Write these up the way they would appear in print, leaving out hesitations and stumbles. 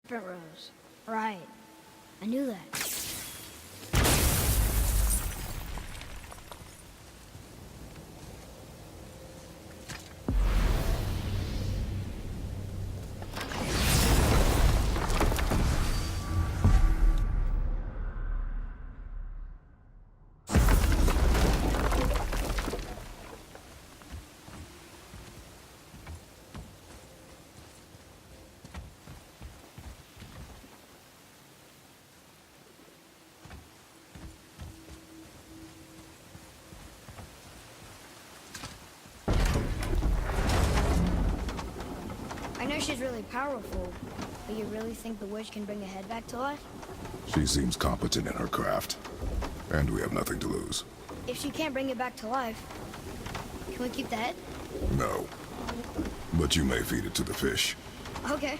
Different Rose. Right. I knew that. I know she's really powerful, but you really think the witch can bring a head back to life? She seems competent in her craft, and we have nothing to lose. If she can't bring it back to life, can we keep the head? No. But you may feed it to the fish. Okay.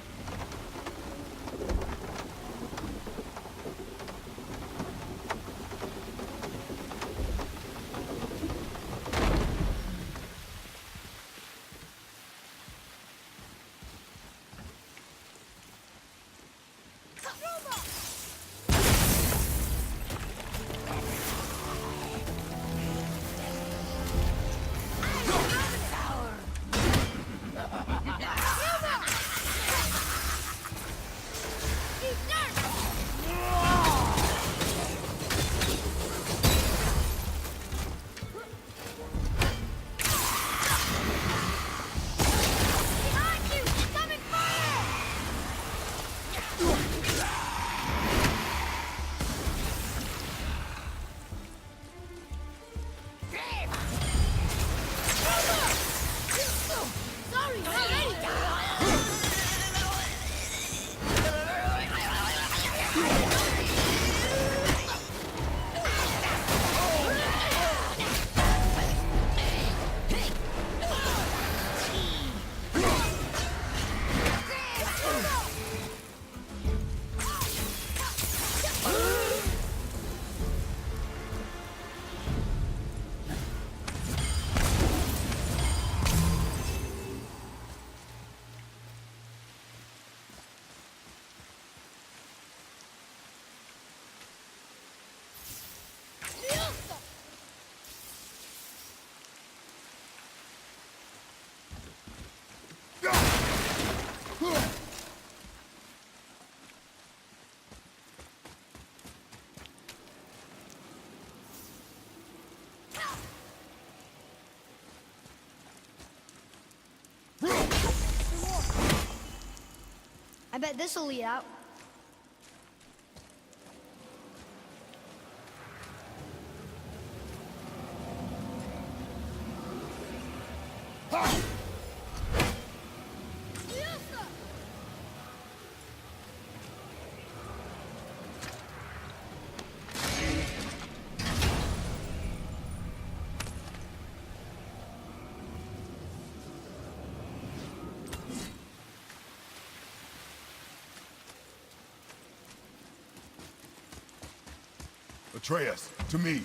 I bet this'll lead out. Atreus, to me.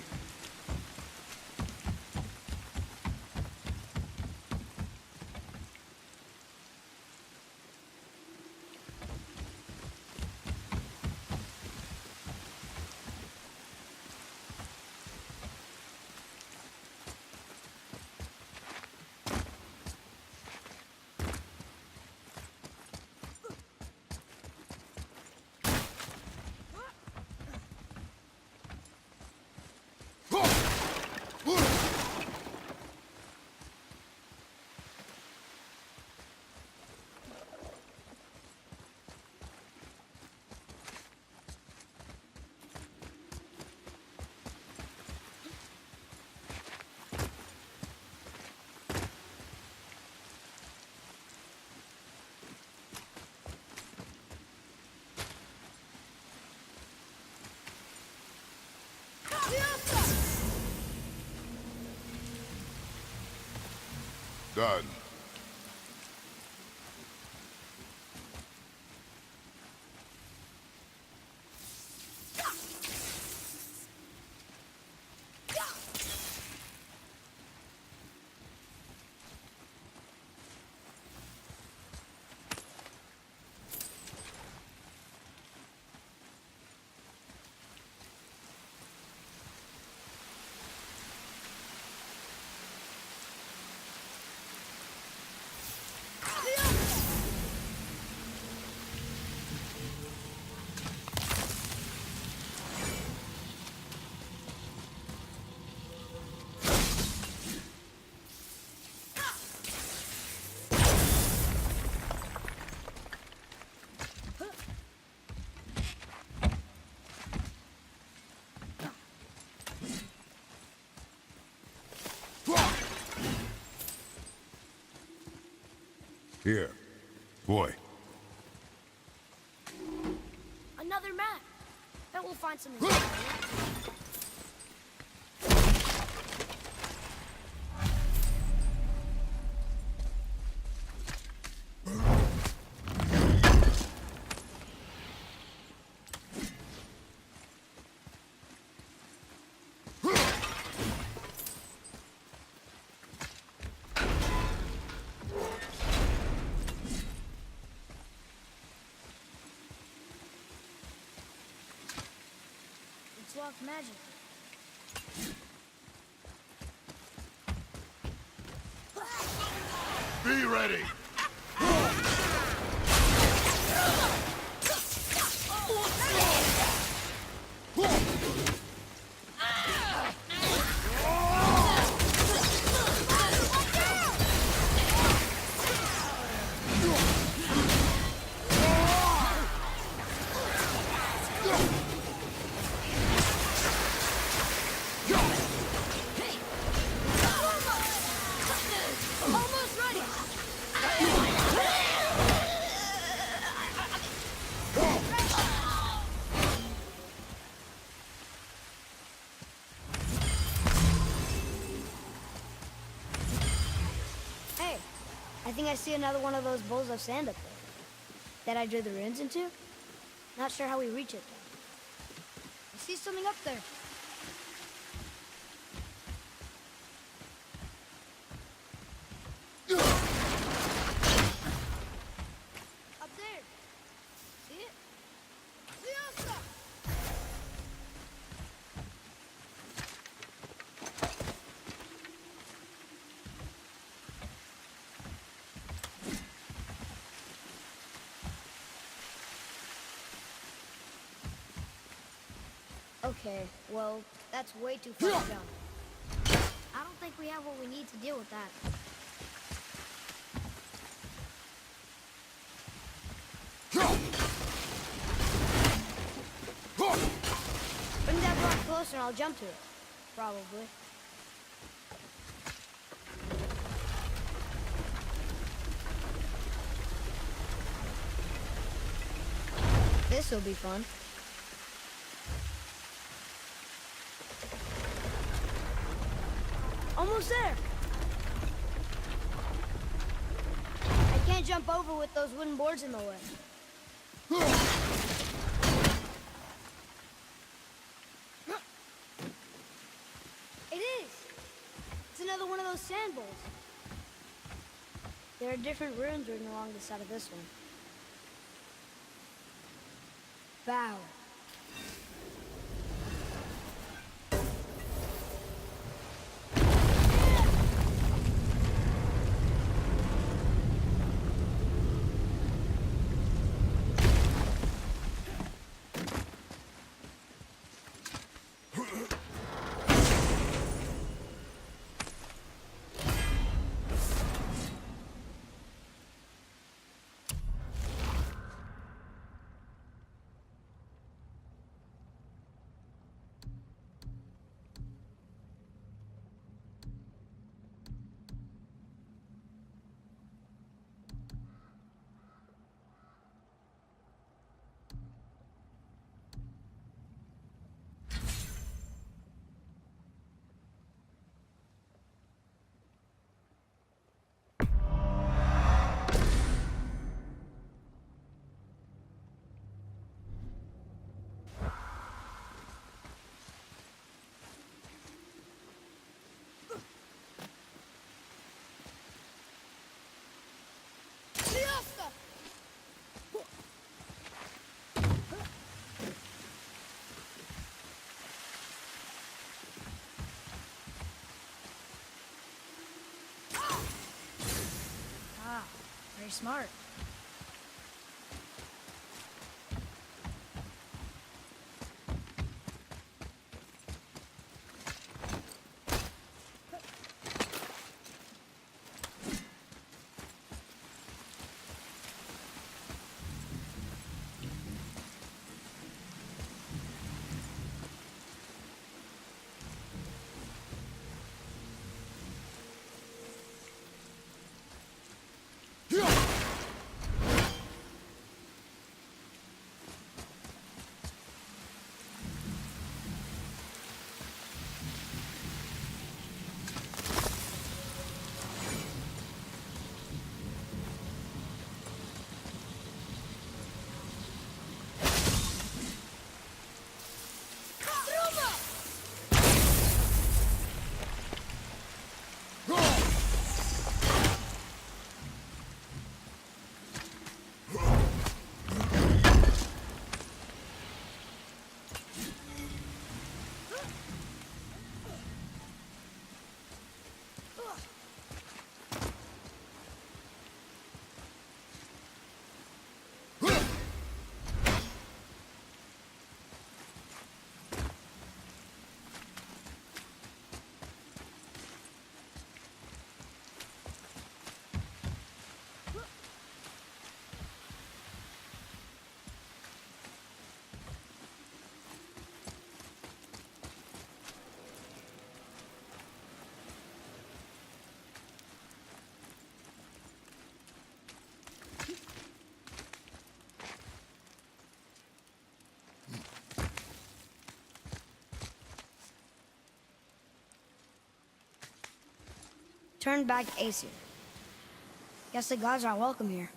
Done. Here. Boy. Another map. Bet we'll find something. It's locked magic. Be ready! Almost ready. Hey, I think I see another one of those bowls of sand up there. That I drew the runes into? Not sure how we reach it, though. I see something up there. Up there. See it? Liosa! Okay, well, that's way too far to jump. I don't think we have what we need to deal with that. Bring that rock closer and I'll jump to it. Probably. This'll be fun. Almost there! I can't jump over with those wooden boards in the way. It is! It's another one of those sand bowls. There are different runes written along the side of this one. Bow. Very smart. Yeah! turned back Aesir. Guess the gods are welcome here.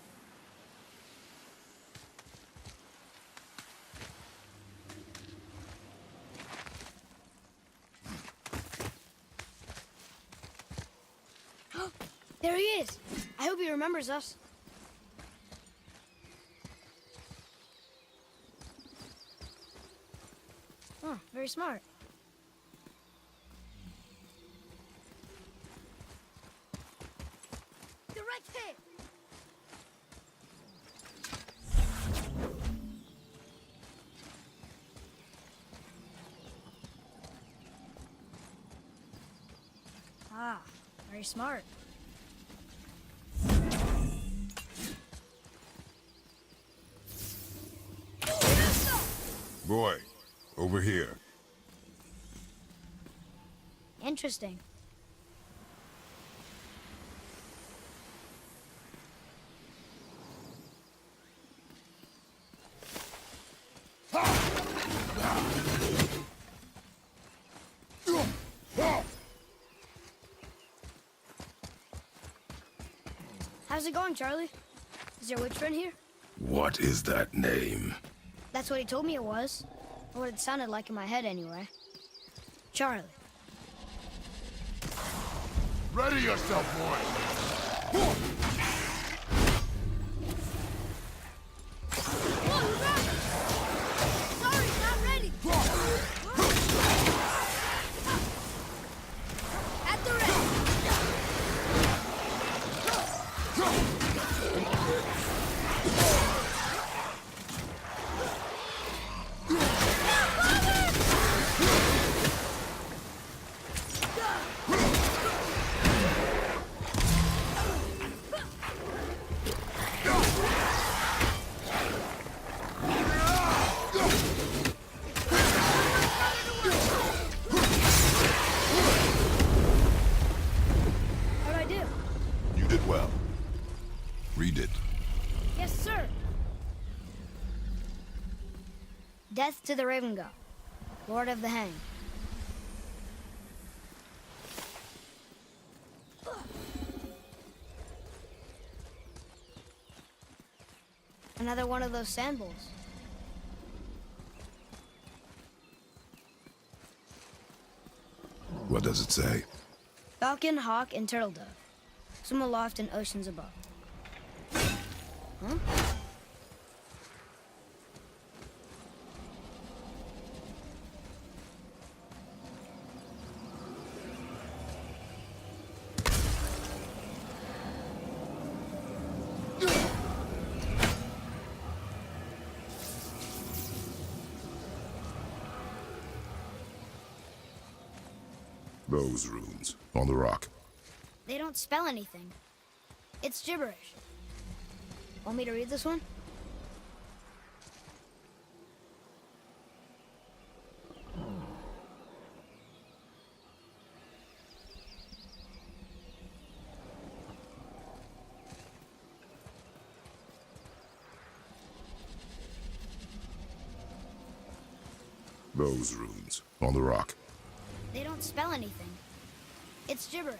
There he is! I hope he remembers us. Oh, very smart. Direct hit! Ah, very smart. Boy, over here. Interesting. How's it going, Charlie? Is your witch friend here? What is that name? That's what he told me it was. Or what it sounded like in my head, anyway. Charlie. Ready yourself, boy! Whoa, run! Sorry, not ready! At the How'd I do? You did well. Read it. Yes, sir. Death to the Raven God, Lord of the Hang. Another one of those sand bowls. What does it say? Falcon, hawk, and turtle dove. Swim aloft in oceans above. Huh? Those runes. On the rock. They don't spell anything. It's gibberish. Want me to read this one? Those runes. On the rock. They don't spell anything. It's gibberish.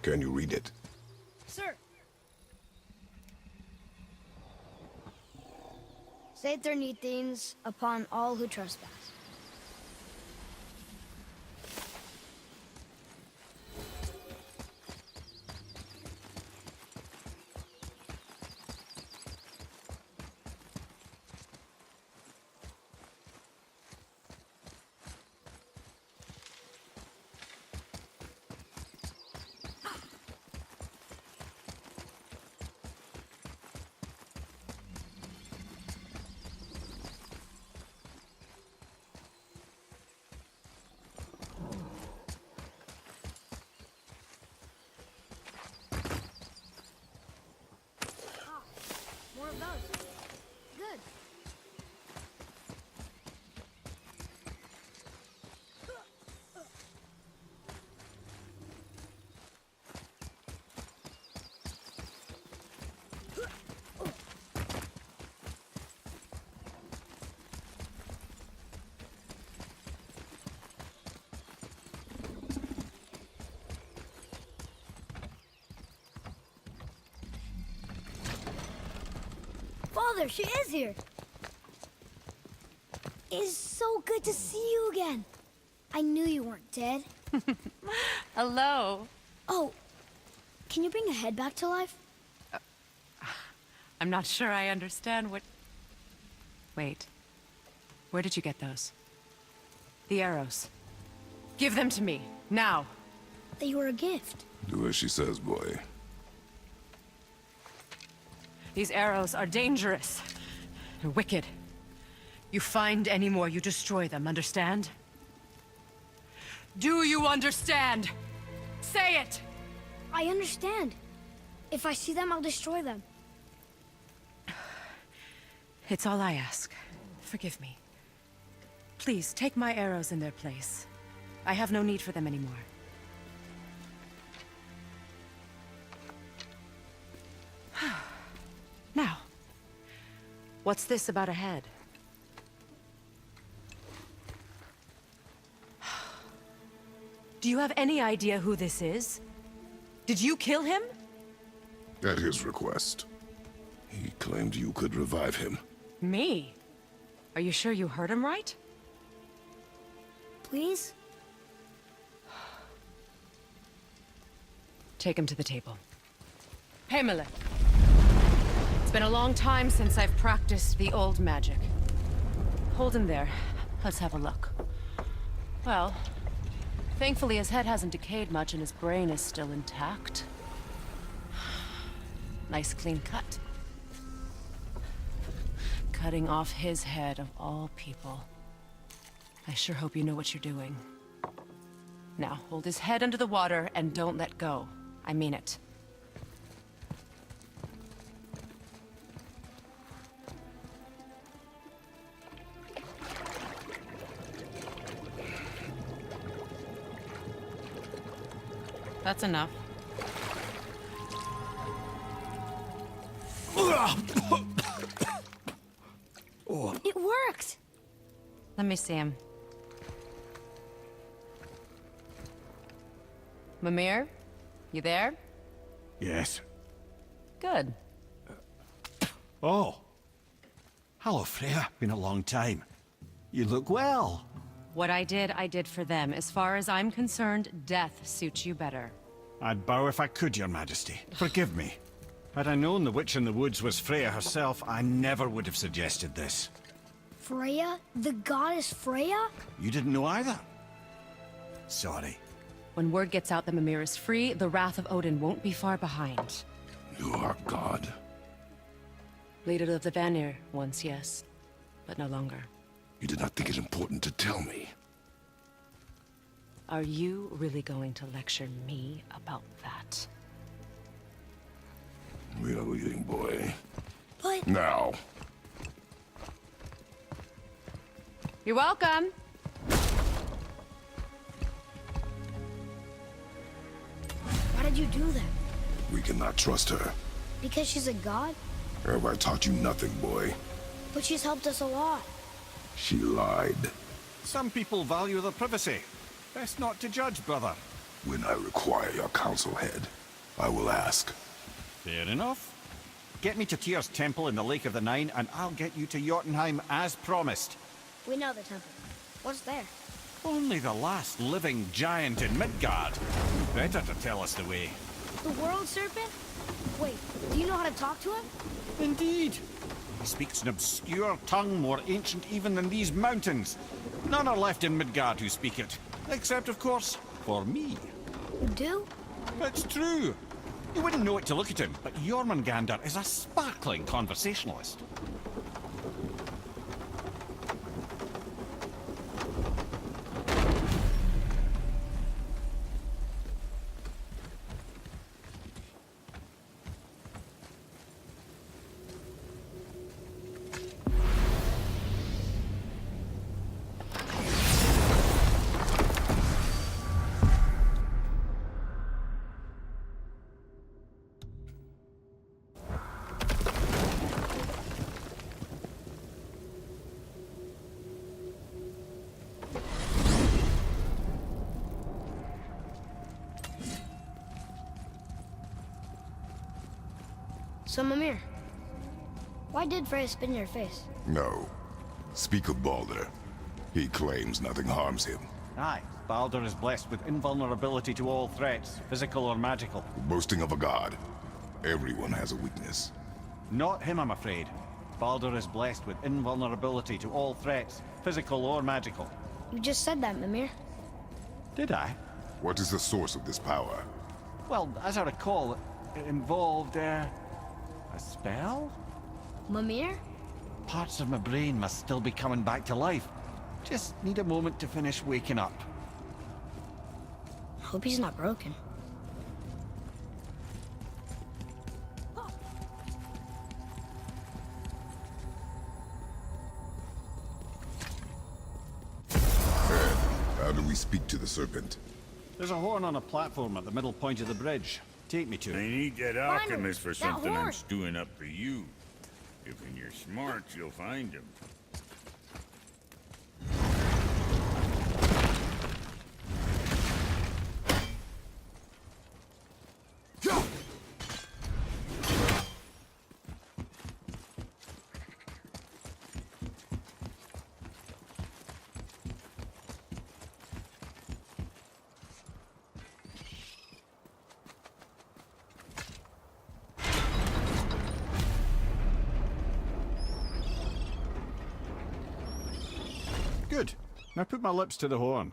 Can you read it? Sir. Saith Nethines upon all who trespass. Mother, she is here. It's so good to see you again. I knew you weren't dead. Hello. Oh, can you bring a head back to life? I'm not sure I understand what... Wait. Where did you get those? The arrows. Give them to me, now. They were a gift. Do as she says, boy. These arrows are dangerous. They're wicked. You find any more, you destroy them, understand? Do you understand? Say it! I understand. If I see them, I'll destroy them. It's all I ask. Forgive me. Please, take my arrows in their place. I have no need for them anymore. Now, what's this about a head? Do you have any idea who this is? Did you kill him? At his request. He claimed you could revive him. Me? Are you sure you heard him right? Please? Take him to the table. Pamela. It's been a long time since I've practiced the old magic. Hold him there. Let's have a look. Well, thankfully his head hasn't decayed much and his brain is still intact. Nice clean cut. Cutting off his head of all people. I sure hope you know what you're doing. Now, hold his head under the water and don't let go. I mean it. That's enough. It worked! Let me see him. Mimir? You there? Yes. Good. Oh. Hello, Freya. Been a long time. You look well. What I did for them. As far as I'm concerned, death suits you better. I'd bow if I could, Your Majesty. Forgive me. Had I known the witch in the woods was Freya herself, I never would have suggested this. Freya? The goddess Freya? You didn't know either? Sorry. When word gets out that Mimir is free, the wrath of Odin won't be far behind. You are God. Leader of the Vanir, once, yes. But no longer. You did not think it important to tell me. Are you really going to lecture me about that? We are leaving, boy. But... Now. You're welcome! Why did you do that? We cannot trust her. Because she's a god? Have I taught you nothing, boy? But she's helped us a lot. She lied. Some people value their privacy. Best not to judge, brother. When I require your counsel head, I will ask. Fair enough. Get me to Tyr's temple in the Lake of the Nine, and I'll get you to Jotunheim as promised. We know the temple. What's there? Only the last living giant in Midgard. Better to tell us the way. The world serpent? Wait, do you know how to talk to him? Indeed. He speaks an obscure tongue more ancient even than these mountains. None are left in Midgard who speak it. Except, of course, for me. You do? It's true. You wouldn't know it to look at him, but Jormungandr is a sparkling conversationalist. So, Mimir, Why did Freya spit in your face? No. Speak of Baldur. He claims nothing harms him. Aye, Baldur is blessed with invulnerability to all threats, physical or magical. Boasting of a god. Everyone has a weakness. Not him, I'm afraid. Baldur is blessed with invulnerability to all threats, physical or magical. You just said that, Mimir. Did I? What is the source of this power? Well, as I recall, it involved, a spell? Mimir? Parts of my brain must still be coming back to life. Just need a moment to finish waking up. Hope he's not broken. How do we speak to the serpent? There's a horn on a platform at the middle point of the bridge. Take me to I it. need that him! alchemist for That something I'm horn! stewing up for you. If in your smarts, you'll find him. Good. Now put my lips to the horn.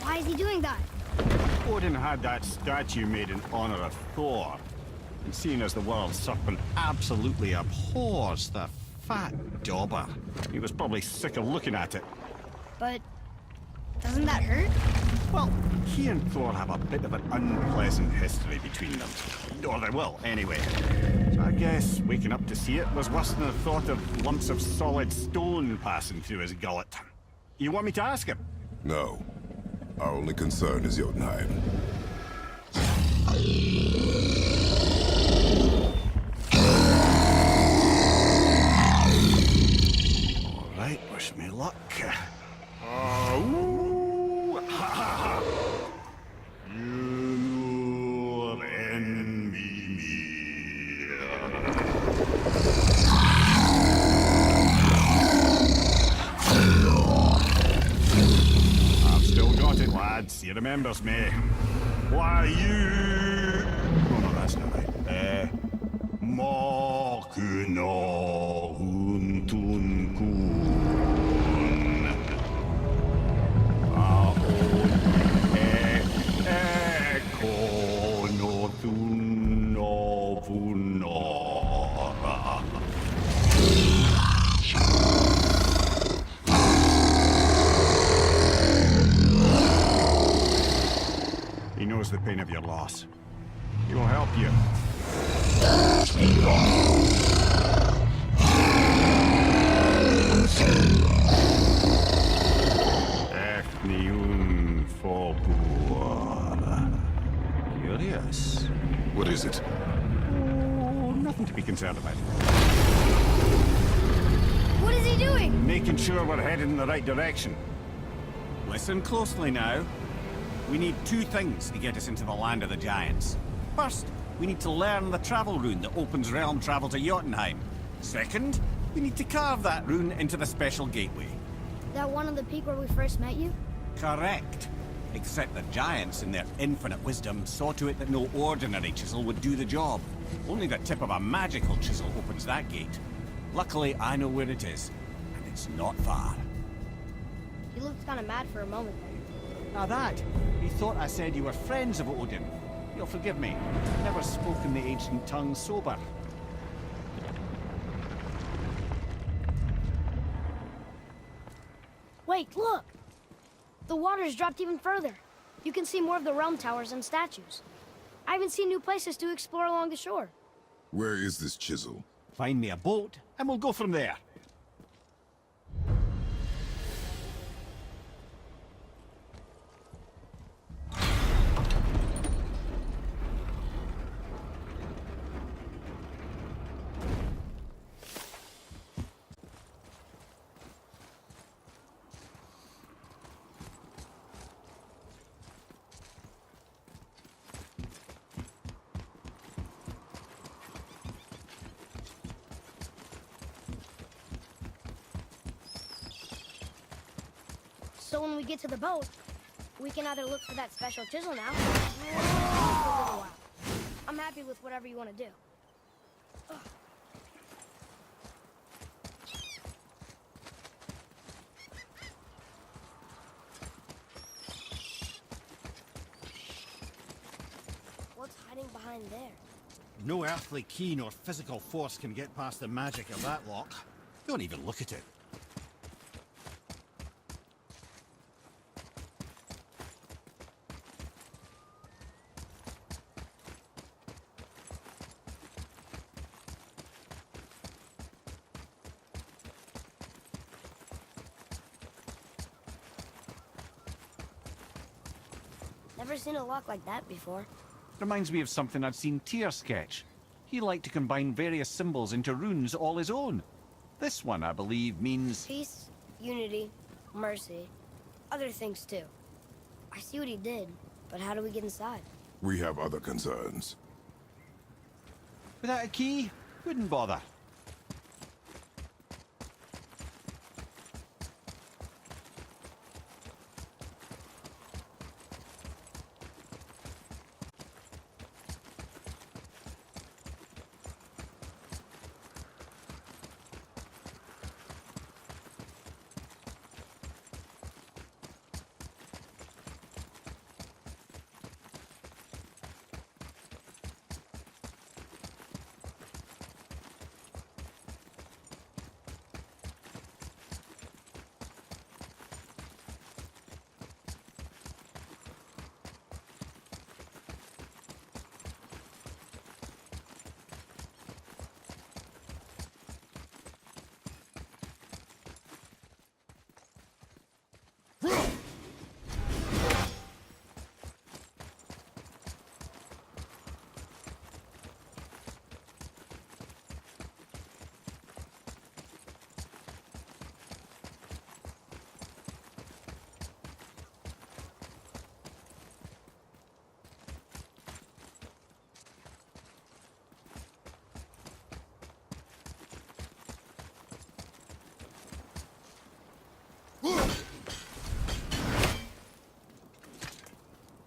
Why is he doing that? Odin had that statue made in honor of Thor. And seeing as the world serpent absolutely abhors the fat dauber, he was probably sick of looking at it. But doesn't that hurt? Well, he and Thor have a bit of an unpleasant history between them. Or they will, anyway. So I guess waking up to see it was worse than the thought of lumps of solid stone passing through his gullet. You want me to ask him? No. Our only concern is Jotunheim. All right, wish me luck. Ooh, ha, ha, ha. You're in me. I've still got it, lads. He remembers me. Why you? Oh no, that's not right. Makuna huntun kun. He knows the pain of your loss. He will help you. Efniun Fobur. Curious. What is it? Oh, nothing to be concerned about. What is he doing? Making sure we're headed in the right direction. Listen closely now. We need two things to get us into the land of the giants. First, we need to learn the travel rune that opens realm travel to Jotunheim. Second, we need to carve that rune into the special gateway. That one on the peak where we first met you? Correct. Except the giants, in their infinite wisdom, saw to it that no ordinary chisel would do the job. Only the tip of a magical chisel opens that gate. Luckily, I know where it is, and it's not far. He looked kind of mad for a moment there. Now that, he thought I said you were friends of Odin. You'll forgive me. Never spoken the ancient tongue sober. Wait, look! The water's dropped even further. You can see more of the realm towers and statues. I even see new places to explore along the shore. Where is this chisel? Find me a boat, and we'll go from there. So when we get to the boat, we can either look for that special chisel now, or for a little while. I'm happy with whatever you want to do. What's hiding behind there? No earthly key nor physical force can get past the magic of that lock. Don't even look at it. Never seen a lock like that before. Reminds me of something I'd seen Tyr sketch. He liked to combine various symbols into runes all his own. This one, I believe, means... Peace, unity, mercy, other things too. I see what he did, but how do we get inside? We have other concerns. Without a key, wouldn't bother.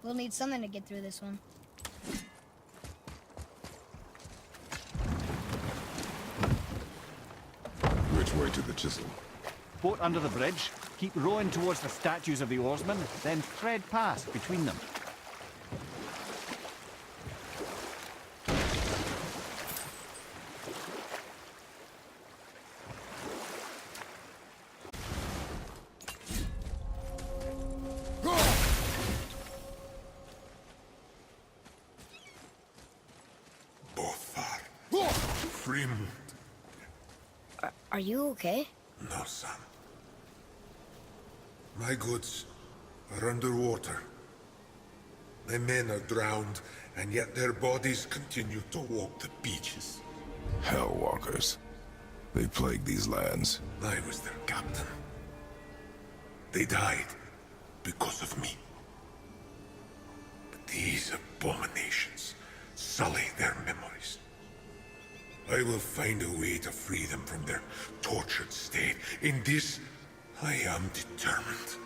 We'll need something to get through this one. Which way to the chisel? Boat under the bridge, keep rowing towards the statues of the oarsmen, then thread past between them. Bothar. Frim. Are you okay? No, son. My goods are underwater. My men are drowned, and yet their bodies continue to walk the beaches. Hellwalkers. They plague these lands. I was their captain. They died because of me. But these abominations sully their memories. I will find a way to free them from their tortured state. In this, I am determined.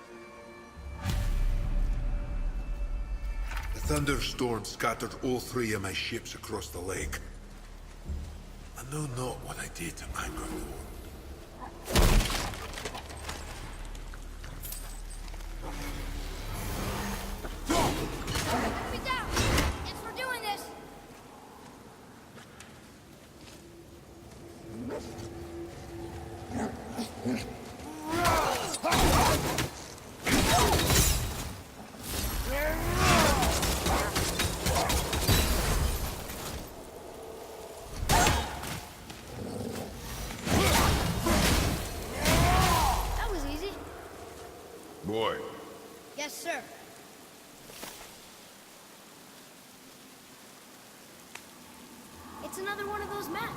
The thunderstorm scattered all 3 of my ships across the lake. I know not what I did to anger Lord. Put me down! Yes, we're doing this! It's another one of those maps.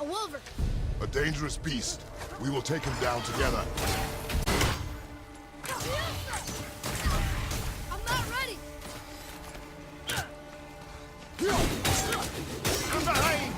A wolver! A dangerous beast. We will take him down together. I'm not ready! From behind!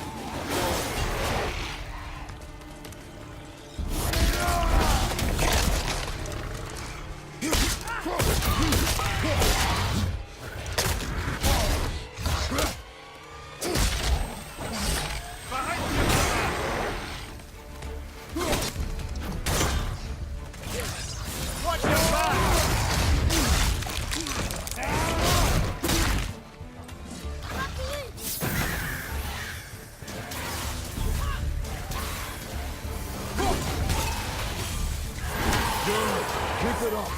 Watch your back! Keep it up.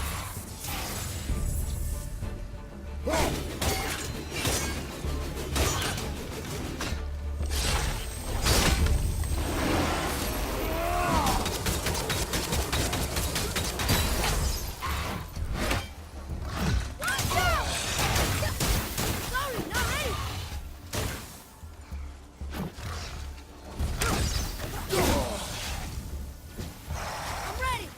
Sorry, not ready! I'm ready!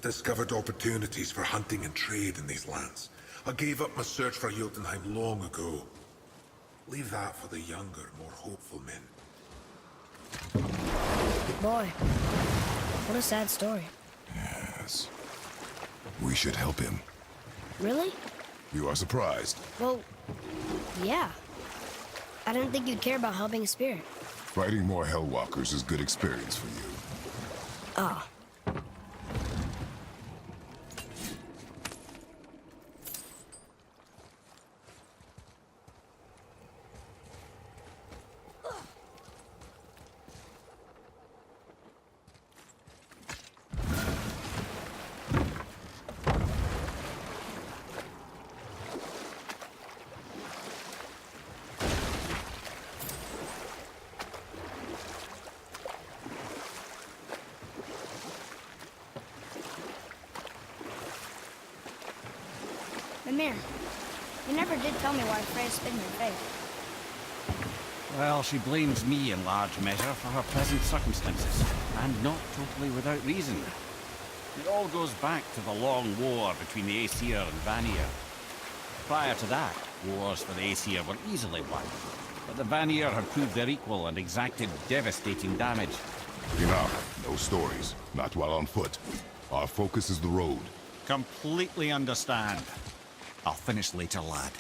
discovered opportunities for hunting and trade in these lands. I gave up my search for Jotunheim long ago. Leave that for the younger, more hopeful men. Boy, what a sad story. Yes. We should help him. Really? You are surprised. Well, yeah. I didn't think you'd care about helping a spirit. Fighting more Hellwalkers is good experience for you. Ah. Mimir, you never did tell me why Freya spit in your face. Well, she blames me in large measure for her present circumstances, and not totally without reason. It all goes back to the long war between the Aesir and Vanir. Prior to that, wars for the Aesir were easily won, but the Vanir had proved their equal and exacted devastating damage. Enough. No stories. Not while on foot. Our focus is the road. Completely understand. I'll finish later, lad.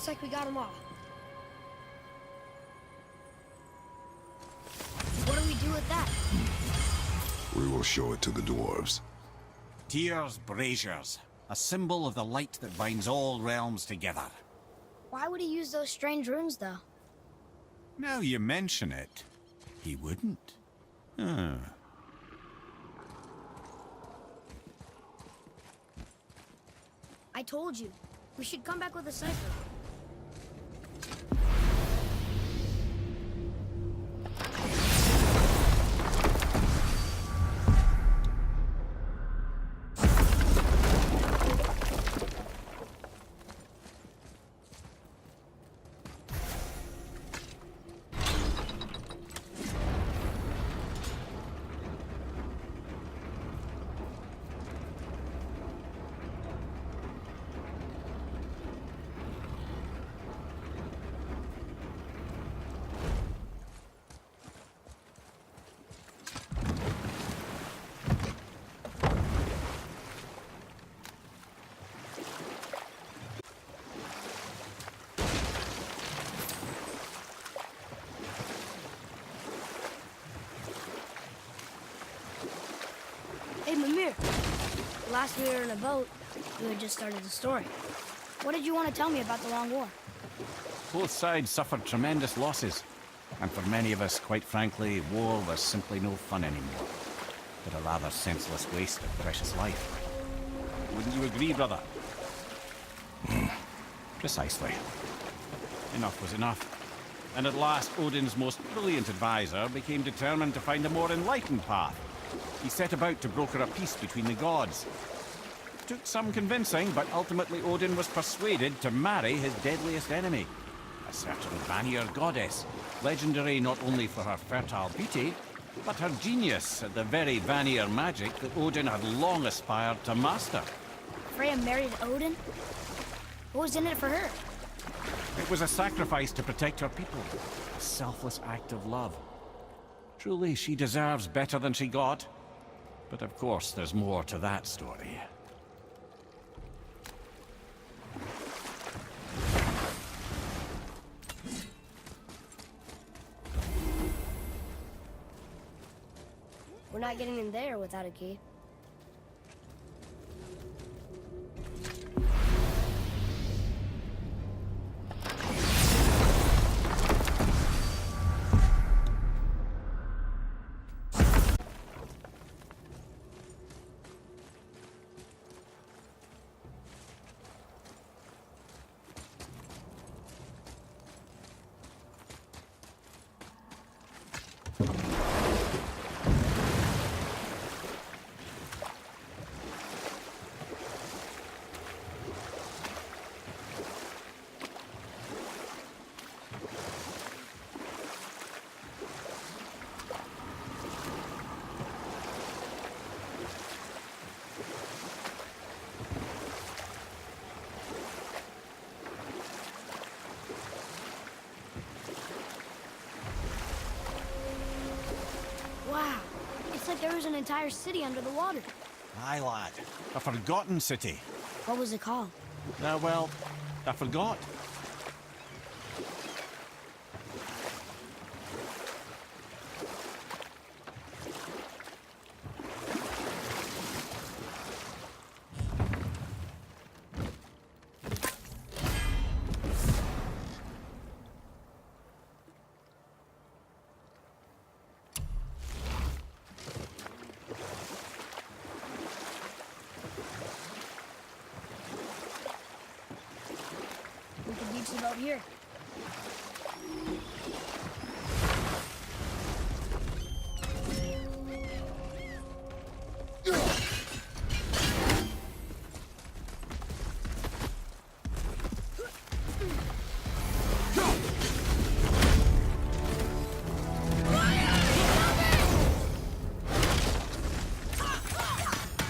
looks like we got them all. What do we do with that? We will show it to the dwarves. Tyr's braziers, a symbol of the light that binds all realms together. Why would he use those strange runes, though? Now you mention it, he wouldn't. Huh. I told you. We should come back with a cipher. Hey, Mimir. Last we were in a boat, you had just started the story. What did you want to tell me about the Long War? Both sides suffered tremendous losses. And for many of us, quite frankly, war was simply no fun anymore. But a rather senseless waste of precious life. Wouldn't you agree, brother? Precisely. Enough was enough. And at last, Odin's most brilliant advisor became determined to find a more enlightened path. He set about to broker a peace between the gods. Took some convincing, but ultimately Odin was persuaded to marry his deadliest enemy, a certain Vanir goddess, legendary not only for her fertile beauty, but her genius at the very Vanir magic that Odin had long aspired to master. Freya married Odin? What was in it for her? It was a sacrifice to protect her people, a selfless act of love. Truly, she deserves better than she got. But of course, there's more to that story. We're not getting in there without a key. Wow, it's like there was an entire city under the water. Aye, lad. A forgotten city. What was it called? Well, I forgot. We could beach the boat here.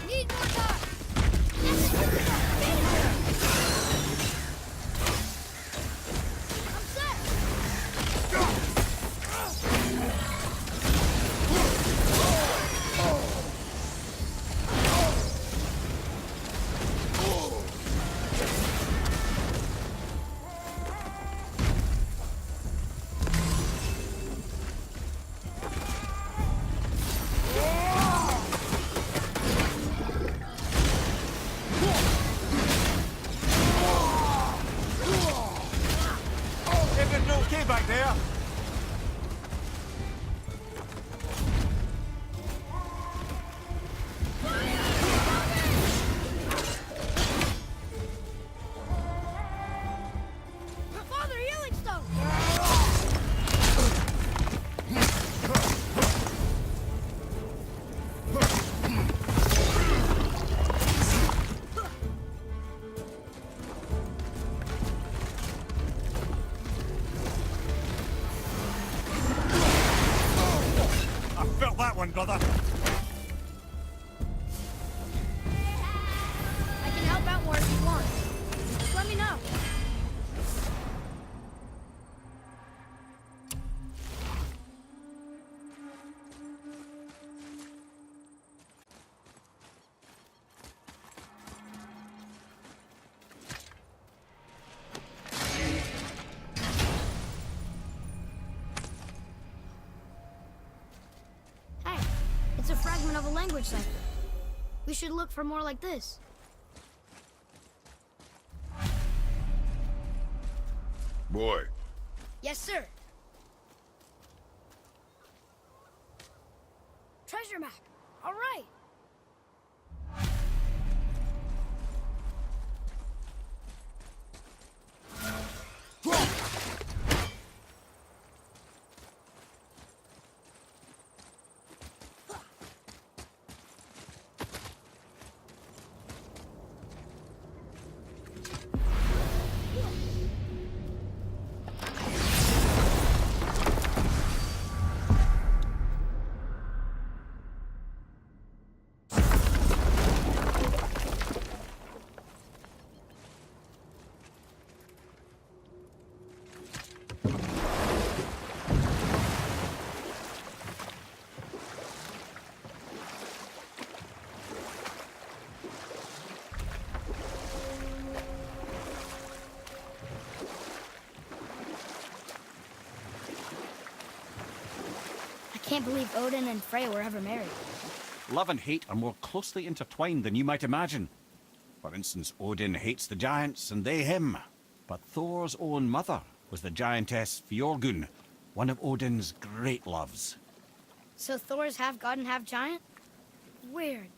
Need more time! I'm set! that one, brother. I can help out more if you want. Just let me know. Hey, it's a fragment of a language cipher. We should look for more like this. Boy, Yes, sir. Treasure map. All right. I can't believe Odin and Freya were ever married. Love and hate are more closely intertwined than you might imagine. For instance, Odin hates the giants and they him. But Thor's own mother was the giantess Fjorgun, one of Odin's great loves. So Thor's half god and half giant? Weird.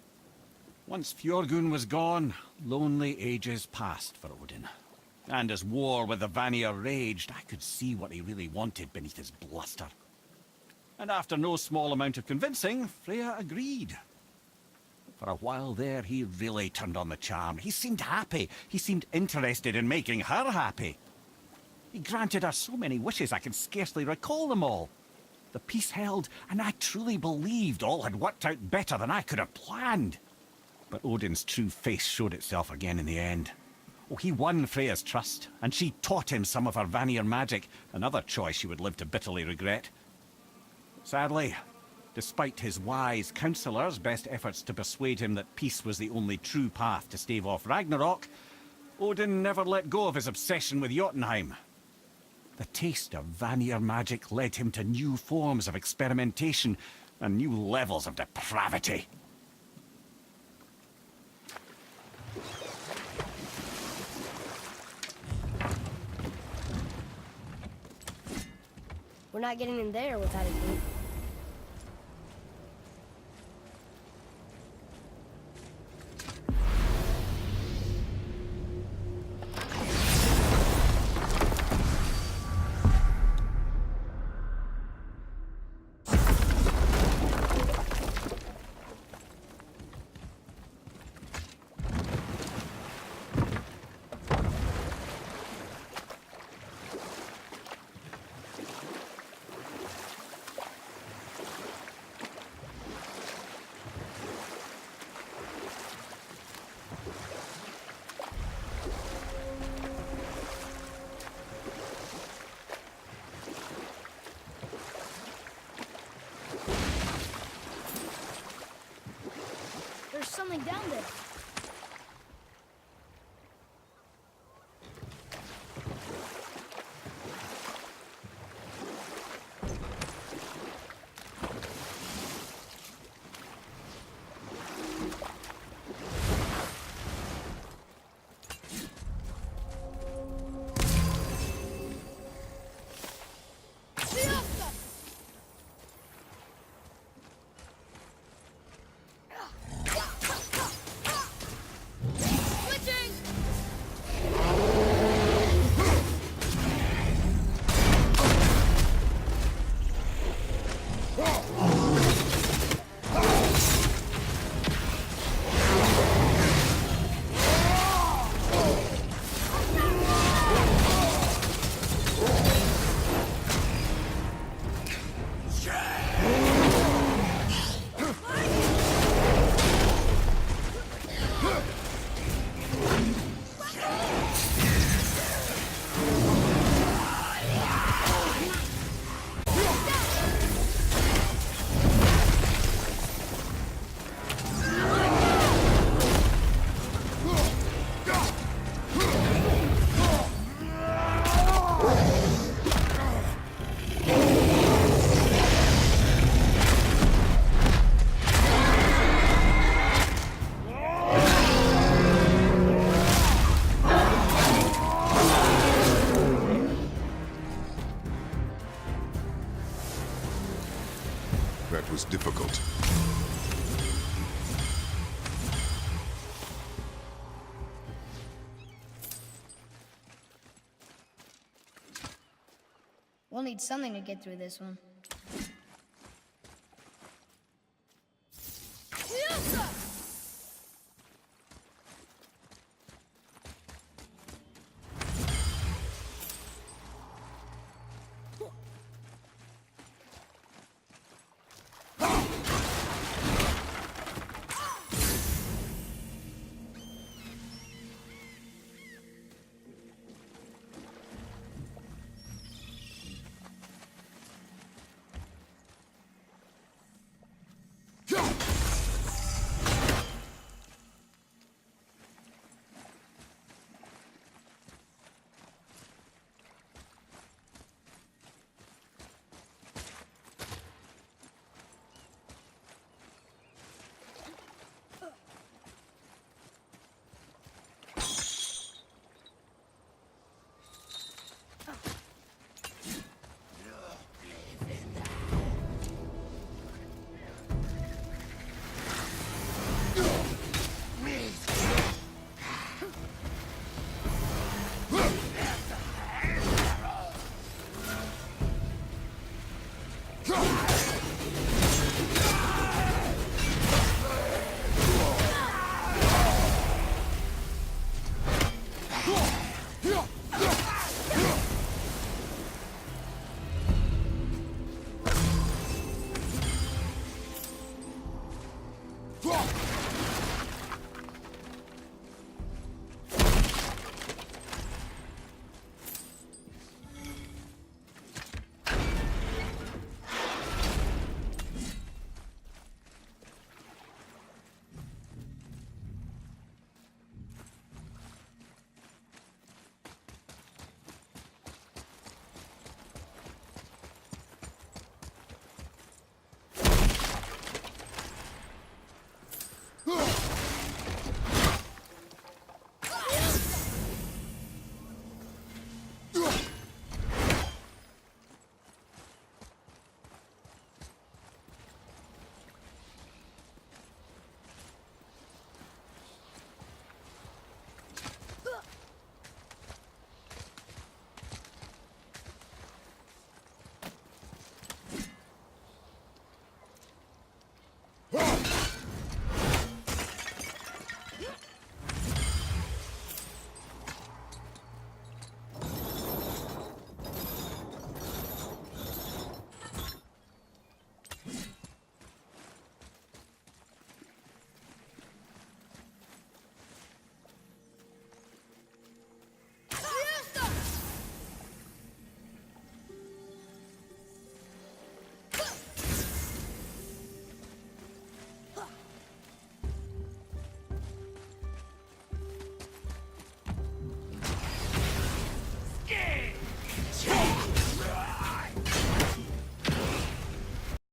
Once Fjorgun was gone, lonely ages passed for Odin. And as war with the Vanir raged, I could see what he really wanted beneath his bluster. And after no small amount of convincing, Freya agreed. For a while there, he really turned on the charm. He seemed happy. He seemed interested in making her happy. He granted her so many wishes I can scarcely recall them all. The peace held, and I truly believed all had worked out better than I could have planned. But Odin's true face showed itself again in the end. Oh, he won Freya's trust, and she taught him some of her Vanir magic, another choice she would live to bitterly regret. Sadly, despite his wise counselors' best efforts to persuade him that peace was the only true path to stave off Ragnarok, Odin never let go of his obsession with Jotunheim. The taste of Vanir magic led him to new forms of experimentation and new levels of depravity. We're not getting in there without a gate. There's something down there. That was difficult. We'll need something to get through this one.